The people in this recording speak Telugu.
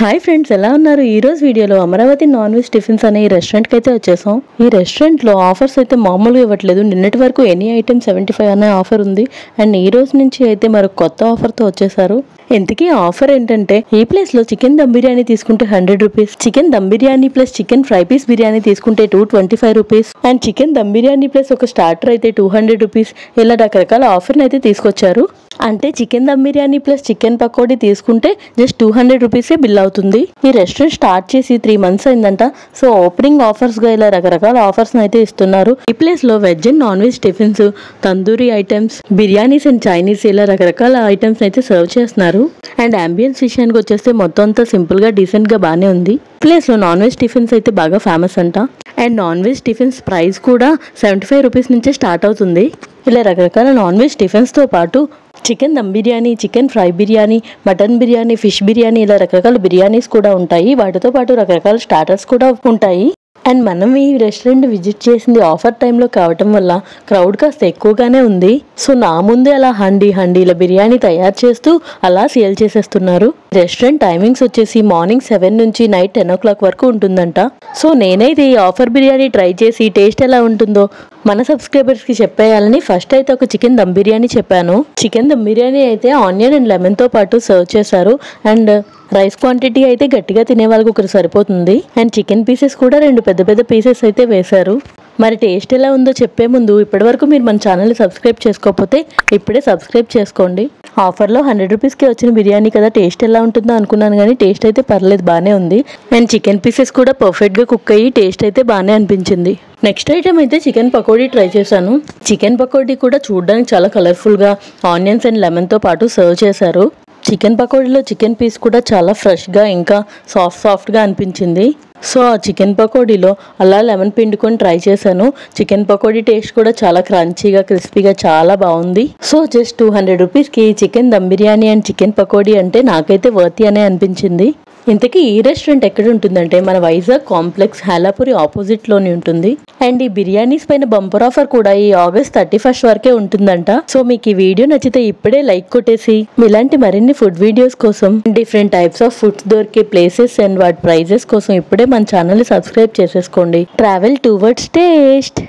హాయ్ ఫ్రెండ్స్, ఎలా ఉన్నారు? ఈ రోజు వీడియోలో అమరావతి నాన్ వెజ్ టిఫిన్స్ అనే ఈ రెస్టారెంట్కి అయితే వచ్చేసాం. ఈ రెస్టారెంట్లో ఆఫర్స్ అయితే మామూలుగా ఇవ్వట్లేదు. నిన్నటి వరకు ఎనీ ఐటమ్ 75 అనే ఆఫర్ ఉంది. అండ్ ఈ రోజు నుంచి అయితే మరొక కొత్త ఆఫర్తో వచ్చేసారు. ఇంతకీ ఆఫర్ ఏంటంటే, ఈ ప్లేస్లో చికెన్ దమ్ బిర్యానీ తీసుకుంటే 100 rupees, chicken dum biryani plus chicken fry piece biryani తీసుకుంటే 225 rupees, and chicken dum biryani plus ఒక స్టార్టర్ అయితే 200 రూపీస్. ఇలా రకరకాల ఆఫర్ని అయితే తీసుకొచ్చారు. అంటే chicken dum biryani plus chicken pakoda తీసుకుంటే జస్ట్ 200 రూపీసే బిల్ అవుతుంది. ఈ రెస్టారెంట్ స్టార్ట్ చేసి 3 మంత్స్ అయిందంట. సో ఓపెనింగ్ ఆఫర్స్ గా ఇలా రకరకాల ఆఫర్స్ అయితే ఇస్తున్నారు. ఈ ప్లేస్ లో veg and non veg tiffins, tandoori items, biryanis and Chinese ఇలా రకరకాల ఐటమ్స్ అయితే సర్వ్ చేస్తున్నారు. అండ్ అంబియన్స్ విషయానికి వచ్చేస్తే మొత్తం అంతా సింపుల్ గా డీసెంట్ గా బానే ఉంది. ప్లేస్ లో నాన్ వెజ్ టిఫిన్స్ అయితే బాగా ఫేమస్ అంట. And non veg tiffins price కూడా 75 రూపీస్ నుంచే స్టార్ట్ అవుతుంది. ఇలా రకరకాల నాన్ వెజ్ టిఫిన్స్ తో పాటు chicken dum biryani, chicken fry biryani, mutton biryani, fish biryani ఇలా రకరకాల బిర్యానీస్ కూడా ఉంటాయి. వాటితో పాటు రకరకాల స్టార్టర్స్ కూడా ఉంటాయి. అండ్ మనం ఈ రెస్టారెంట్ విజిట్ చేసింది ఆఫర్ టైంలో కావటం వల్ల క్రౌడ్ కాస్త ఎక్కువగానే ఉంది. సో నా ముందే అలా హండీల బిర్యానీ తయారు చేస్తూ అలా సేల్ చేసేస్తున్నారు. రెస్టారెంట్ టైమింగ్స్ వచ్చేసి మార్నింగ్ 7 నుంచి నైట్ 10 o'clock వరకు ఉంటుందంట. సో నేనైతే ఈ ఆఫర్ బిర్యానీ ట్రై చేసి టేస్ట్ ఎలా ఉంటుందో మన సబ్స్క్రైబర్స్ కి చెప్పేయాలని ఫస్ట్ అయితే ఒక చికెన్ దమ్ బిర్యానీ చెప్పాను. చికెన్ దమ్ బిర్యానీ అయితే ఆనియన్ అండ్ లెమన్ తో పాటు సర్వ్ చేశారు. అండ్ రైస్ క్వాంటిటీ అయితే గట్టిగా తినే వాళ్ళకి ఒకరు సరిపోతుంది. అండ్ చికెన్ పీసెస్ కూడా 2 పెద్ద పీసెస్ అయితే వేశారు. మరి టేస్ట్ ఎలా ఉందో చెప్పే ముందు ఇప్పటివరకు మీరు మన ఛానల్ని సబ్స్క్రైబ్ చేసుకోకపోతే ఇప్పుడే సబ్స్క్రైబ్ చేసుకోండి. ఆఫర్లో 100 రూపీస్కి వచ్చిన బిర్యానీ కదా, టేస్ట్ ఎలా ఉంటుందో అనుకున్నాను కానీ టేస్ట్ అయితే పర్లేదు, బాగానే ఉంది. అండ్ చికెన్ పీసెస్ కూడా పర్ఫెక్ట్గా కుక్ అయ్యి టేస్ట్ అయితే బాగానే అనిపించింది. నెక్స్ట్ ఐటమ్ అయితే చికెన్ పకోడీ ట్రై చేశాను. చికెన్ పకోడీ కూడా చూడడానికి చాలా కలర్ఫుల్గా ఆనియన్స్ అండ్ లెమన్తో పాటు సర్వ్ చేశారు. చికెన్ పకోడీలో చికెన్ పీస్ కూడా చాలా ఫ్రెష్గా ఇంకా సాఫ్ట్గా అనిపించింది. సో ఆ చికెన్ పకోడీలో అలా లెమన్ పిండుకొని ట్రై చేశాను. చికెన్ పకోడీ టేస్ట్ కూడా చాలా క్రంచీగా, క్రిస్పీగా చాలా బాగుంది. సో జస్ట్ 200 రూపీస్కి chicken dum biryani and chicken pakoda అంటే నాకైతే వర్తీ అనే అనిపించింది. ఇంతకీ ఈ రెస్టారెంట్ ఎక్కడ ఉంటుందంటే మన వైజాగ్ కాంప్లెక్స్ హేలాపురి ఆపోజిట్లోనే ఉంటుంది. అండ్ ఈ బిర్యానీస్ పైన బంపర్ ఆఫర్ కూడా ఈ ఆగస్ట్ 31 వరకే ఉంటుందంట. సో మీకు ఈ వీడియో నచ్చితే ఇప్పుడే లైక్ కొట్టేసి ఇలాంటి మరిన్ని ఫుడ్ వీడియోస్ కోసం, డిఫరెంట్ టైప్స్ ఆఫ్ ఫుడ్స్ దొరికే ప్లేసెస్ అండ్ వాటి ప్రైజెస్ కోసం ఇప్పుడే మన ఛానల్ని సబ్స్క్రైబ్ చేసేసుకోండి. Travel towards taste.